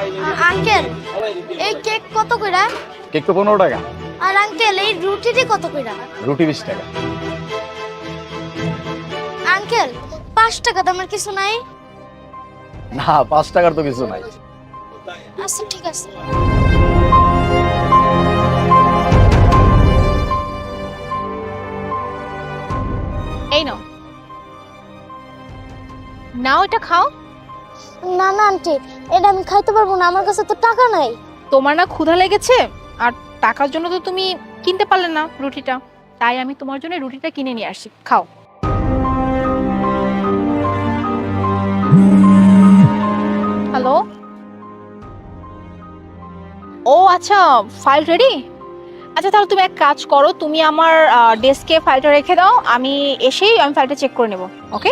Uncle, এই cake কত কইরা? কেক তো 15 টাকা। আর আঙ্কেল, এই রুটিটি কত কইরা? রুটি 20 টাকা। আঙ্কেল, 5 টাকা দামের কিছু নাই? না, 5 টাকার তো কিছু নাই। আচ্ছা ঠিক আছে। এই নাও, নাও এটা খাও। না না আন্টি, এটা আমি খাইতে পারবো না, আমার কাছে তো টাকা নাই। তোমার না ক্ষুধা লেগেছে, আর টাকার জন্য তো তুমি কিনতে পারলে না রুটিটা, তাই আমি তোমার জন্য রুটিটা কিনে নিয়ে আসি, খাও। হ্যালো, ও আচ্ছা, ফাইল রেডি। আচ্ছা তাহলে তুমি এক কাজ করো, তুমি আমার ডেস্কে ফাইলটা রেখে দাও, আমি এসেই আমি ফাইলটা চেক করে নেব। ওকে,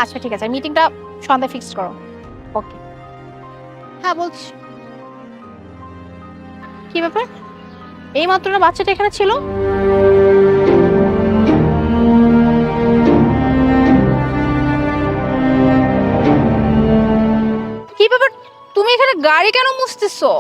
আচ্ছা ঠিক আছে, মিটিংটা সন্ধ্যায় ফিক্সড করো। ওকে, হ্যাঁ বলছি। কি ব্যাপার, এই মাত্র না বাচ্চাটা এখানে ছিল? কি ব্যাপার, তুমি এখানে গাড়ি কেন মুছতেছো?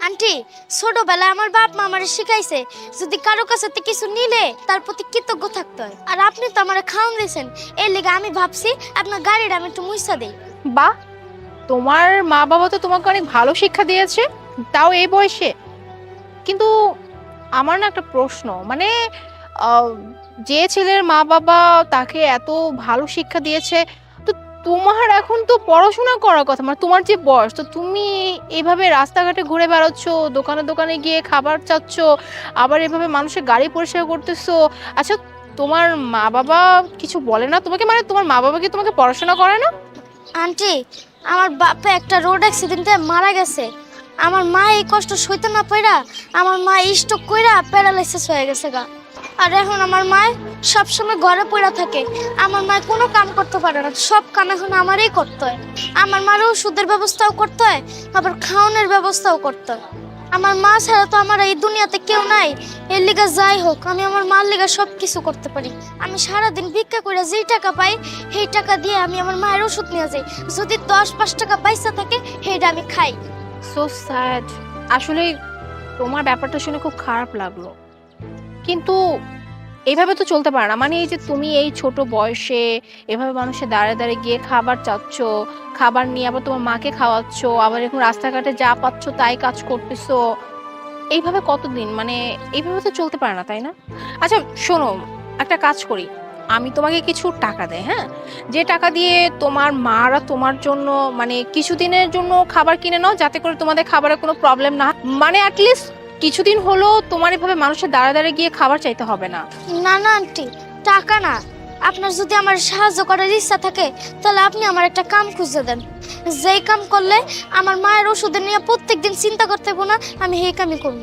আন্টি, ছোটবেলায় আমার বাপ মা আমারে শিখাইছে যদি কারো কাছে থেকে কিছু নিলে তার প্রতি কৃতজ্ঞ থাকতে হয়। আর আপনি তো আমারে খাওয়ান দিয়েছেন, এর লেগে আমি ভাবছি আপনার গাড়িটা আমি একটু মুইছা দেই। বাহ, তোমার মা বাবা তো তোমাকে অনেক ভালো শিক্ষা দিয়েছে, তাও এই বয়সে। কিন্তু আমার না একটা প্রশ্ন, মানে আহ, যে ছেলের মা বাবা তাকে এত ভালো শিক্ষা দিয়েছে, তো তোমার এখন তো পড়াশোনা করার কথা, মানে তোমার যে বয়স, তো তুমি এইভাবে রাস্তাঘাটে ঘুরে বেড়াচ্ছ, দোকানে দোকানে গিয়ে খাবার চাচ্ছ, আবার এভাবে মানুষের গাড়ি পরিষ্কার করতেছো। আচ্ছা, তোমার মা বাবা কিছু বলে না তোমাকে? মানে তোমার মা বাবা কি তোমাকে পড়াশোনা করে না? আন্টি, আমার বাপে একটা রোড অ্যাক্সিডেন্টে মারা গেছে। আমার মা এই কষ্ট সইতে না পাইরা আমার মা স্ট্রোক কইরা প্যারালাইসিস হয়ে গেছে গা। আর এখন আমার মা সবসময় ঘরে পড়ে থাকে, আমার মা কোনো কাম করতে পারে না, সব কাম এখন আমারই করতে হয়। আমার মার ওষুধের ব্যবস্থাও করতে হয়, আবার খাওয়ানোর ব্যবস্থাও করতে হয়। আমার মা ছাড়া তো আমার এই দুনিয়াতে কেউ নাই। এর লিগা যাই হোক, আমি আমার মার লিগা সব কিছু করতে পারি। আমি সারাদিন ভিক্ষা করে যেই টাকা পাই সেই টাকা দিয়ে আমি আমার মায়ের ওষুধ নিয়ে যাই। যদি 10-5 টাকা পয়সা থাকে সেইটা আমি খাই। সো স্যাড, আসলে তোমার ব্যাপারটা শুনে খুব খারাপ লাগলো। কিন্তু এইভাবে তো চলতে পারে না, মানে এই যে তুমি এই ছোট বয়সে এভাবে মানুষের দাঁড়িয়ে দাঁড়িয়ে গিয়ে খাবার চাচ্ছ, খাবার নিয়ে আবার তোমার মাকে খাওয়াচ্ছ, আবার এখন রাস্তাঘাটে যা পাচ্ছ তাই কাজ করতেছো, এইভাবে কতদিন? মানে এইভাবে তো চলতে পারে না, তাই না? আচ্ছা শোনো, একটা কাজ করি, আমি তোমাকে কিছু টাকা দেই, হ্যাঁ, যে টাকা দিয়ে তোমার মারা তোমার জন্য মানে কিছুদিনের জন্য খাবার কিনে নাও, যাতে করে তোমাদের খাবারের কোনো প্রবলেম না হয়। মানে অ্যাটলিস্ট কিছুদিন হলো তোমার এভাবে মানুষের দাঁড়া দাঁড়িয়ে গিয়ে খাবার চাইতে হবে না। না না আন্টি, টাকা না, আপনার যদি আমার সাহায্য করার ইচ্ছা থাকে তাহলে আপনি আমার একটা কাম খুঁজে দেন, যেই কাম করলে আমার মায়ের ওষুধের নিয়ে প্রত্যেকদিন চিন্তা করতে হবে না, আমি সেই কামই করব।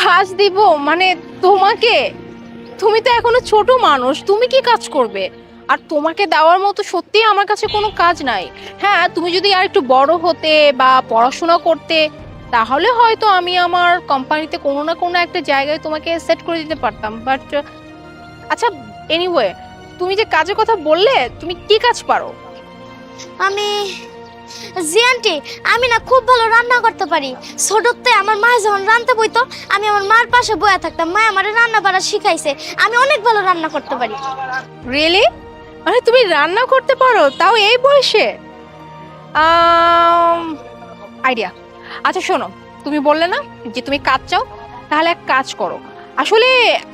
কাজ দিব মানে তোমাকে? তুমি তো এখনো ছোট মানুষ, তুমি কি কাজ করবে? আর তোমাকে দেওয়ার মতো সত্যিই আমার কাছে কোনো কাজ নাই। হ্যাঁ, তুমি যদি আর একটু বড় হতে বা পড়াশোনা করতে, তাহলে হয়তো আমি আমার কোম্পানিতে কোনো না কোনো একটা জায়গায় তোমাকে সেট করে দিতে পারতাম, বাট আচ্ছা এনিওয়ে, তুমি যে কাজের কথা বললে, তুমি কি কাজ পারো? আমি জি আন্টি, আমি না খুব ভালো রান্না করতে পারি। ছোটতে আমার মা যখন রান্না বইতো আমি আমার মার পাশে বসে থাকতাম, মা আমার রান্না বাড়া শিখাইছে, আমি অনেক ভালো রান্না করতে পারি। রিয়েলি? মানে তুমি রান্না করতে পারো, তাও এই বয়সে? আইডিয়া। আচ্ছা শোনো, তুমি বললে না যে তুমি কাজ চাও, তাহলে এক কাজ করো। আসলে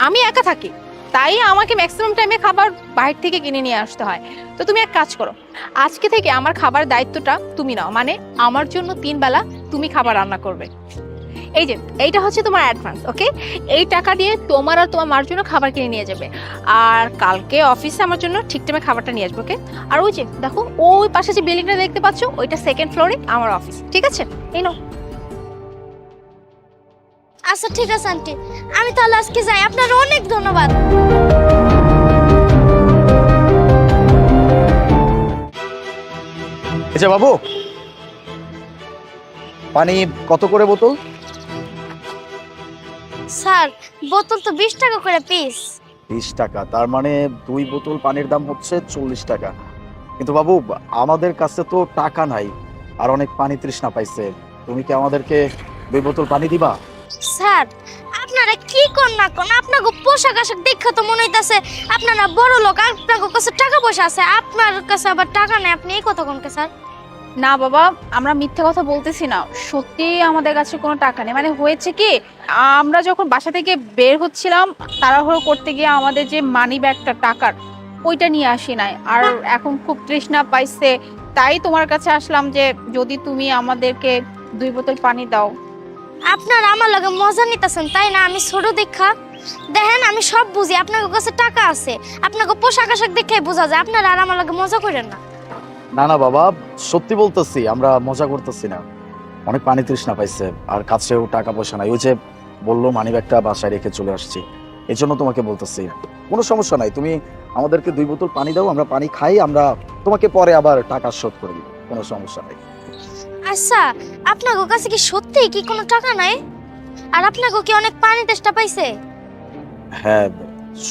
আমি একা থাকি, তাই আমাকে ম্যাক্সিমাম টাইমে খাবার বাইরে থেকে কিনে নিয়ে আসতে হয়। তো তুমি এক কাজ করো, আজকে থেকে আমার খাবার দায়িত্বটা তুমি নাও, মানে আমার জন্য 3 বেলা তুমি খাবার রান্না করবে। এই যে এইটা হচ্ছে তোমার অ্যাডভান্স, ওকে? এই টাকা দিয়ে তোমার আর তোমার মার জন্য খাবার কিনে নিয়ে যাবে, আর কালকে অফিসে আমার জন্য ঠিক টাইমে খাবারটা নিয়ে আসবে, ওকে? আর ওই যে দেখো, ওই পাশে যে বিল্ডিংটা দেখতে পাচ্ছ, ওইটা 2nd ফ্লোরে আমার অফিস, ঠিক আছে? এই নাও। আচ্ছা ঠিক আছে আন্টি, আমি তাহলে আজকে যাই, আপনার অনেক ধন্যবাদ। আচ্ছা বাবু, পানি কত করে বোতল? স্যার, বোতল তো 20 টাকা করে পিস। 20 টাকা, তার মানে 2 বোতল পানির দাম হচ্ছে 40 টাকা। কিন্তু বাবু, আমাদের কাছে তো টাকা নাই, আর অনেক পানি তৃষ্ণা পাইছে, তুমি কি আমাদেরকে 2 বোতল পানি দিবা? স্যার আপনারা কি কোন না কোন আপনাকে পোশাক আশাক দেখে তো মনে হইতাছে আপনারা বড় লোক, আপনার কাছে টাকা পয়সা আছে, আপনার কাছে আবার টাকা নেই, আপনি এই কথা কোনকে স্যার? না বাবা, আমরা মিথ্যা কথা বলতেছি না, সত্যি আমাদের কাছে কোনো টাকা নেই। মানে হয়েছে কি, আমরা যখন বাসা থেকে বের হচ্ছিলাম তাড়াহুড়ো করতে গিয়ে আমাদের যে মানি ব্যাগটা টাকার ওইটা নিয়ে আসি নাই। আর এখন খুব তৃষ্ণা পাইছে, তাই তোমার কাছে আসলাম যে যদি তুমি আমাদেরকে 2 বোতল পানি দাও। আপনারা আমার লগে মজা নিতেছেন তাই না? আমি ছোট দেখা দেখেন, আমি সব বুঝি, আপনার কাছে টাকা আছে, আপনাকে পোশাক আশাক দেখে বোঝা যায়, আপনারা আর আমার লগে মজা করেন না। না না বাবা, সত্যি বলতেছি, আমরা মজা করতেছি না। অনেক পানি তৃষ্ণা পাইছে, আর কাছেও টাকা পয়সা নাই। ওই যে বললো মানিব্যাগটা বাসায় রেখে চলে আসছি, এই জন্য তোমাকে বলতেছি। কোনো সমস্যা নাই, তুমি আমাদেরকে 2 বোতল পানি দাও, আমরা পানি খাই, আমরা তোমাকে পরে আবার টাকা শোধ করে দিব, কোনো সমস্যা নাই। আচ্ছা, আপনার কাছে কি সত্যি কি কোনো টাকা নাই? আর আপনাকে কি অনেক পানি তেষ্টা পাইছে? হ্যাঁ,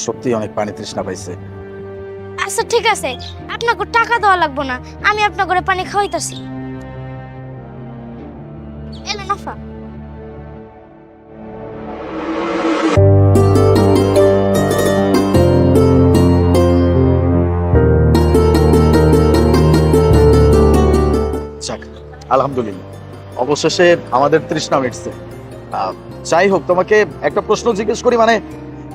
সত্যি অনেক পানি তৃষ্ণা পাইছে। আচ্ছা ঠিক আছে, আপনাকে টাকা দেওয়া লাগবে না, আমি আপনার ঘরে পানি খাওয়াইতাছি। এলো নাফা। যাক, আলহামদুলিল্লাহ, অবশেষে আমাদের তৃষ্ণা মিটছে। যাই হোক, তোমাকে একটা প্রশ্ন জিজ্ঞেস করি, মানে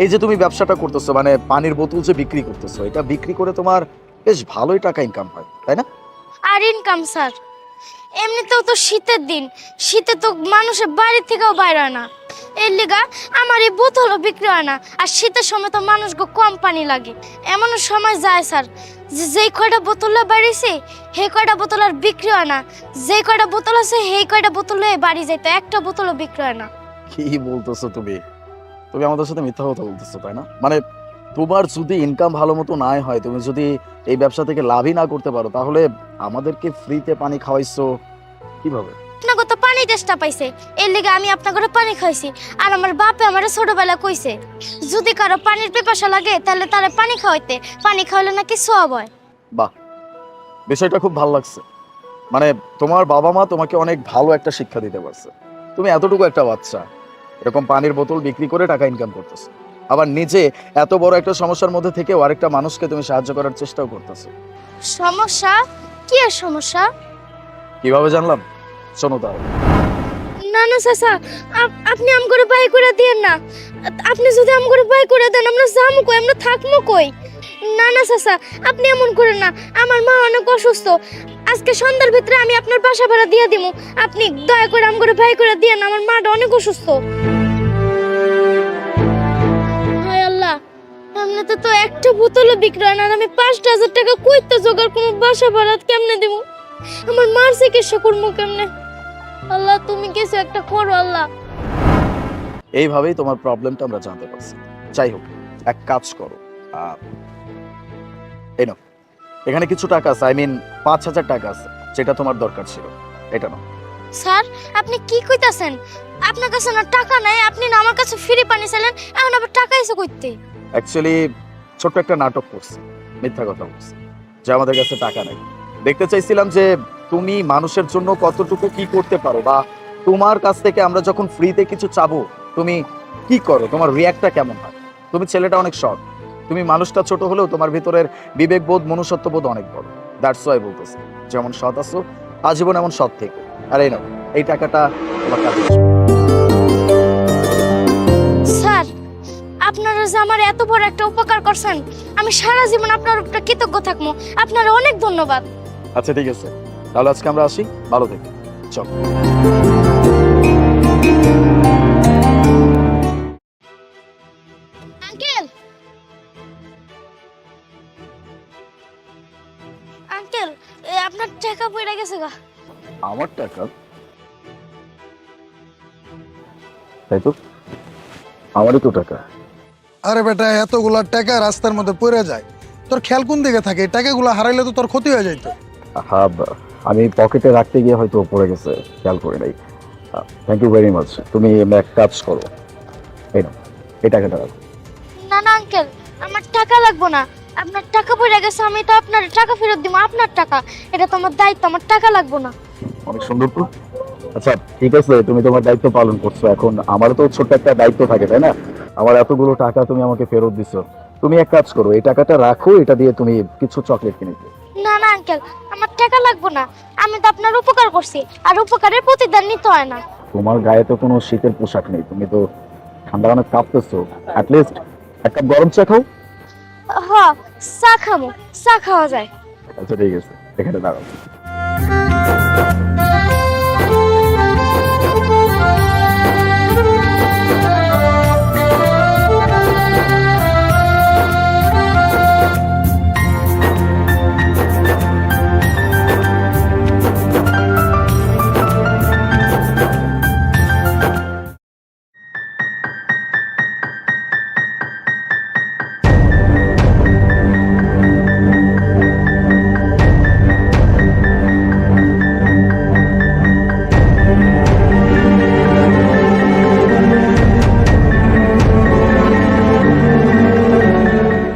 এই যে তুমি ব্যবসাটা করতেছো, মানে পানির বোতল যে বিক্রি করতেছো, এটা বিক্রি করে তোমার বেশ ভালোই টাকা ইনকাম হয়, তাই না? আর ইনকাম স্যার, এমনিতেও তো শীতের দিন, শীতে তো মানুষের বাড়ি থেকেও বাইরে হয় না, এর লিগা আমার এই বোতলও বিক্রি হয় না। আর শীতের সময় তো মানুষকে কম পানি লাগে, এমন সময় যায় স্যার যেই কয়টা বোতল বাড়িছে সেই কয়টা বোতল আর বিক্রি হয় না, যেই কয়টা বোতল আছে সেই কয়টা বোতল বাড়ি যাইতো, একটা বোতলও বিক্রি হয় না। কি বলতেছো তুমি? তুমি আমাদের সাথে মিথ্যা কথা বলতেছো, তাই না? মানে তোমার যদি ইনকাম ভালো মতো নাই হয়, তুমি যদি এই ব্যবসা থেকে লাভই না করতে পারো, তাহলে আমাদেরকে ফ্রিতে পানি খাওয়াইছো কিভাবে? আপনাকে তো পানি তেষ্টা পাইছে, এর লিগে আমি আপনার ঘরে পানি খাইছি। আর আমার বাপে আমার ছোটবেলা কইছে যদি কারো পানির পিপাসা লাগে তাহলে তারে পানি খাওয়াইতে, পানি খাওয়ালে নাকি সওয়াব হয়। বাহ, বিষয়টা খুব ভালো লাগছে। মানে তোমার বাবা মা তোমাকে অনেক ভালো একটা শিক্ষা দিতে পারছে। তুমি এতটুকু একটা বাচ্চা এরকম পানির বোতল বিক্রি করে টাকা ইনকাম করতেছো, আবার নিজে এত বড় একটা সমস্যার মধ্যে থেকেও আরেকটা মানুষকে তুমি সাহায্য করার চেষ্টাও করতেছো। সমস্যা? কি আর সমস্যা? কিভাবে জানলাম? শোনো তাহলে। না না চাচা, আপনি আম করে বাই করে দিয়েন না। আপনি যদি আম করে বাই করে দেন আমরা যাবো কই, আমরা থাকবো কই? না না চাচা, আপনি এমন করেন না, আমার মা অনেক অসুস্থ, আজকে সন্ধ্যার ভিতরে আমি আপনার বাসা ভাড়া দিয়ে দিব, আপনি দয়া করে আম করে বাই করে দিয়েন, আমার মাটা অনেক অসুস্থ। হায় আল্লাহ, এমনিতে তো একটা বোতলও বিক্রি হয় না, আর আমি 5,000 টাকা কইতে জোগাড় কোনো বাসা ভাড়া কেমনে দিব? আমার মার চিকিৎসা করবো কেমনে? আল্লাহ তুমি কিছু একটা করো আল্লাহ। এইভাবেই তোমার প্রবলেমটা আমরা জানতে পারছি। যাই হোক, এক কাজ করো, এই নাও, এখানে কিছু টাকা আছে, আই মিন 5,000 টাকা আছে, যেটা তোমার দরকার ছিল, এটা নাও। স্যার আপনি কি কইতাছেন? আপনার কাছে না টাকা নাই, আপনি না আমার কাছে ফ্রি পানি চাইলেন, এখন আবার টাকা এসে কইতে? অ্যাকচুয়ালি ছোট্ট একটা নাটক করছি, মিথ্যা কথা বলছি যে আমাদের কাছে টাকা নেই। দেখতে চাইছিলাম যে তুমি মানুষের জন্য কতটুকু কি করতে পারো, বা তোমার কাছ থেকে আমরা যখন ফ্রিতে কিছু চাবো তুমি কি করো, তোমার রিয়াক্টটা কেমন হয়। তুমি ছেলেটা অনেক সৎ, তুমি মানুষটা ছোট হলেও তোমার ভিতরের বিবেকবোধ মনুষ্যত্ববোধ অনেক বড়। দ্যাটস ওয়াই বলতেছি, যেমন সৎ আছো আজীবন এমন সৎ থেকো। আর এই নাও, এই টাকাটা তোমার কাজে আসবে। স্যার আপনারা যে আমার এত বড় একটা উপকার করছেন, আমি সারা জীবন আপনার উপরে কৃতজ্ঞ থাকবো, আপনার অনেক ধন্যবাদ। আচ্ছা ঠিক আছে, তাহলে আজকে আমরা আসি, ভালো থেকো, চল। আঙ্কেল, আঙ্কেল আপনার টাকা পড়ে গেছে গা। আমার টাকা? তাই তো, আমারই তো টাকা। আরে বেটা, এতগুলা টাকা রাস্তার মধ্যে পড়ে যায়, তোর খেয়াল কোন দিকে থাকে? টাকাগুলো হারাইলে তো তোর ক্ষতি হয়ে যাইতো। হ্যাঁ, আমি পকেটে রাখতে গিয়ে হয়তো পড়ে গেছে, খেয়াল করে নাই। Thank you very much. তুমি এক কাজ করো, এই নাও, এই টাকাটা রাখো। না না আঙ্কেল, আমার টাকা লাগবে না, আপনার টাকা পড়ে গেছে, আমি তো আপনার টাকা ফেরত দিব, আপনার টাকা, এটা তো আমার দায়িত্ব, আমার টাকা লাগবে না। অনেক সুন্দর তো, আচ্ছা ঠিক আছে, তুমি তোমার দায়িত্ব পালন করছো, এখন আমারও তো ছোট্ট একটা দায়িত্ব থাকে তাই না? আমার এতগুলো টাকা তুমি আমাকে ফেরত দিছো, তুমি এক কাজ করো, এই টাকাটা রাখো, এটা দিয়ে তুমি কিছু চকলেট কিনে দিও। না না আঙ্কেল, আমার টাকা লাগবে না, আমি তো আপনার উপকার করছি, আর উপকারের প্রতিদান নিতে হয় না। তোমার গায়ে তো কোনো শীতের পোশাক নেই, তুমি তো ঠান্ডা অনেক কাঁপতেছো, অ্যাটলিস্ট এক কাপ গরম চা খাও। হ, চা খামো, চা খাওয়া যায়। আচ্ছা ঠিক আছে, এখানে দাঁড়াও।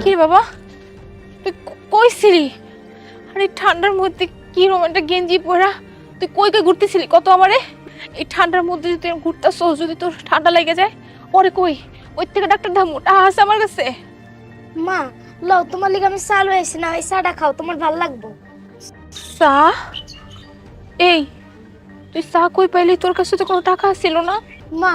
কি রে বাবা, তুই কই ছিলি? আরে ঠান্ডার মধ্যে কি রোমান্টিক গেঞ্জি পরা তুই কই কই ঘুরতেছিলি কত আমারে? এই ঠান্ডার মধ্যে যদি তুই ঘুরতেছস, যদি তোর ঠান্ডা লেগে যায়, ওরে কই ওই থেকে ডাক্তার ধামু টাকা আছে আমার কাছে। মা, লও তোমার লিগে আমি চা লই আইছি না, এই চাটা খাও, তোমার ভালো লাগবে। চা? এই তুই চা কই পাইলি? তোর কাছে তো কোনো টাকা ছিল না। মা,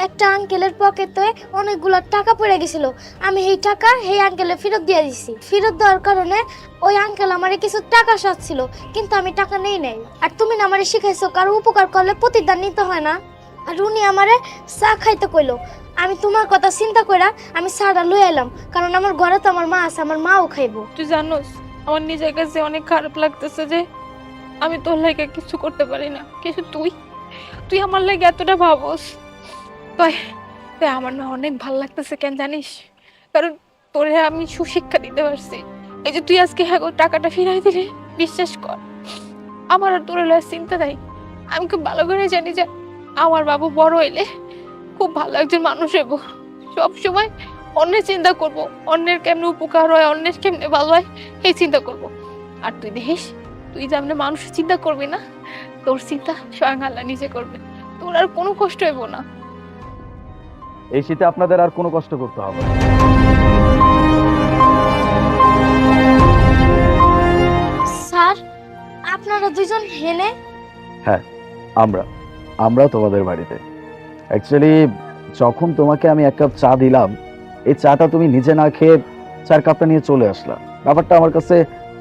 একটা আঙ্কেলের পকেটে অনেকগুলো টাকা পড়ে গেছিল, আমি এই টাকা এই আঙ্কেলে ফেরত দিয়ে দিছি। ফেরত দেওয়ার কারণে ওই আঙ্কেল আমারে কিছু টাকা সাথছিল, কিন্তু আমি টাকা নেই নাই। আর তুমি না আমারে শিখাইছো কারো উপকার করলে প্রতিদান নিতে হয় না। আর উনি আমারে চা খাইতে কইলো, আমি তোমার কথা চিন্তা কইরা আমি চাটা লই এলাম, কারণ আমার ঘরে তো আমার মা আছে, আমার মাও খাইবো। তুই জানোস আমার নিজের কাছে অনেক খারাপ লাগতেছে যে আমি তোর লাগে কিছু করতে পারি না, কিন্তু তুই আমার লাগে এতটা ভাবস। তাই তাই আমার না অনেক ভালো লাগতেছে, কেন জানিস? কারণ তোরে আমি সুশিক্ষা দিতে পারছি। এই যে তুই আজকে হ্যাঁ টাকাটা ফিরাই দিলে, বিশ্বাস কর আমার আর তোর লয় চিন্তা নাই। আমি খুব ভালো করে জানি যে আমার বাবু বড় হইলে খুব ভালো একজন মানুষ হইব, সবসময় অন্যের চিন্তা করব, অন্যের কেমনে উপকার হয়, অন্যের কেমনে ভালো হয় এই চিন্তা করব। আর তুই দেখিস, তুই যেমন মানুষের চিন্তা করবি না, তোর চিন্তা স্বয়ং আল্লাহ নিজে করবে, তোর আর কোনো কষ্ট হইব না। এই শীতে আপনাদের আর কোনো কষ্ট করতে হবে না। স্যার, আপনারা দুইজন হেনে? হ্যাঁ, আমরা তোমাদের বাড়িতে অ্যাকচুয়ালি যখন তোমাকে আমি এক কাপ চা দিলাম, এই চাটা তুমি নিজে না খেয়ে চার কাপটা নিয়ে চলে আসলা, ব্যাপারটা আমার কাছে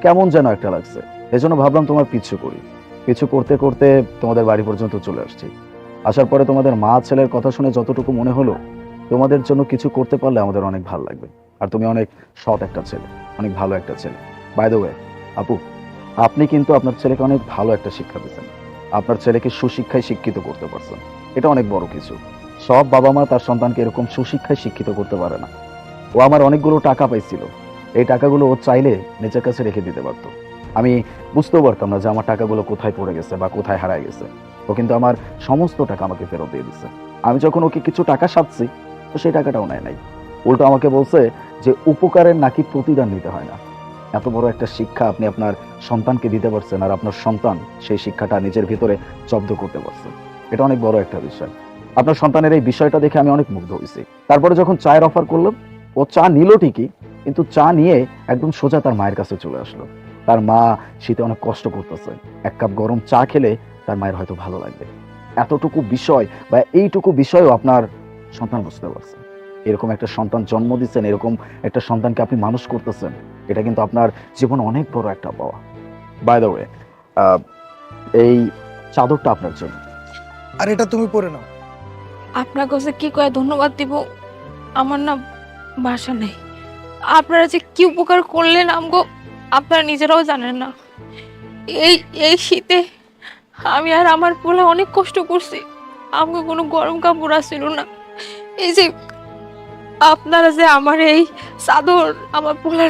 কেমন যেন একটা লাগছে। এজন্য ভাবলাম তোমার পিছু করি, পিছু করতে করতে তোমাদের বাড়ি পর্যন্ত চলে আসছি। আসার পরে তোমাদের মা ছেলের কথা শুনে যতটুকু মনে হলো, তোমাদের জন্য কিছু করতে পারলে আমাদের অনেক ভালো লাগবে। আর তুমি অনেক সৎ একটা ছেলে, অনেক ভালো একটা ছেলে। বাই দ্য ওয়ে আপু, আপনি কিন্তু আপনার ছেলেকে অনেক ভালো একটা শিক্ষা দিয়েছেন, আপনার ছেলেকে সুশিক্ষায় শিক্ষিত করতে পারছেন, এটা অনেক বড় কিছু। সব বাবা মা তার সন্তানকে এরকম সুশিক্ষায় শিক্ষিত করতে পারে না। ও আমার অনেকগুলো টাকা পাইছিল, এই টাকাগুলো ও চাইলে নিজের কাছে রেখে দিতে পারতো, আমি বুঝতেও পারতাম না যে আমার টাকাগুলো কোথায় পড়ে গেছে বা কোথায় হারায় গেছে। ও কিন্তু আমার সমস্ত টাকা আমাকে ফেরত দিয়ে দিচ্ছে। আমি যখন ওকে কিছু টাকা সাধছি, তো সেই টাকাটাও নেয় নাই, উল্টো আমাকে বলছে যে উপকারের নাকি প্রতিদান নিতে হয় না। এত বড় একটা শিক্ষা আপনি আপনার সন্তানকে দিতে পারছেন, আর আপনার সন্তান সেই শিক্ষাটা নিজের ভিতরে জব্দ করতে পারছে, এটা অনেক বড় একটা বিষয়। আপনার সন্তানের এই বিষয়টা দেখে আমি অনেক মুগ্ধ হয়েছি। তারপরে যখন চায়ের অফার করলাম, ও চা নিল ঠিকই, কিন্তু চা নিয়ে একদম সোজা তার মায়ের কাছে চলে আসলো। তার মা শীতে অনেক কষ্ট করতেছে, এক কাপ গরম চা খেলে তার মায়ের হয়তো ভালো লাগবে। এতটুকু বিষয় বা এইটুকু বিষয়ও আপনার সন্তান বুঝতে পারছে। এরকম একটা সন্তান জন্ম দিচ্ছেন, এরকম একটা সন্তানকে আপনি মানুষ করতেছেন, এটা কিন্তু আপনার জীবনে অনেক বড় একটা পাওয়া। বাই দ্য ওয়ে, এই চাদরটা আপনার জন্য। আর এটা তুমি পরে নাও। আপনার কাছে কি কয়ে ধন্যবাদ দিব, আমার না ভাষা নেই। আপনারা যে কি উপকার করলেন আমগো, আপনারা নিজেরাও জানেন না। এই শীতে আমি আর আমার পোলা অনেক কষ্ট করছি, আমগো কোনো গরম কাপড় আসছিল না। এই যে আপনারা যে আমার এই চাদর আমার পোলার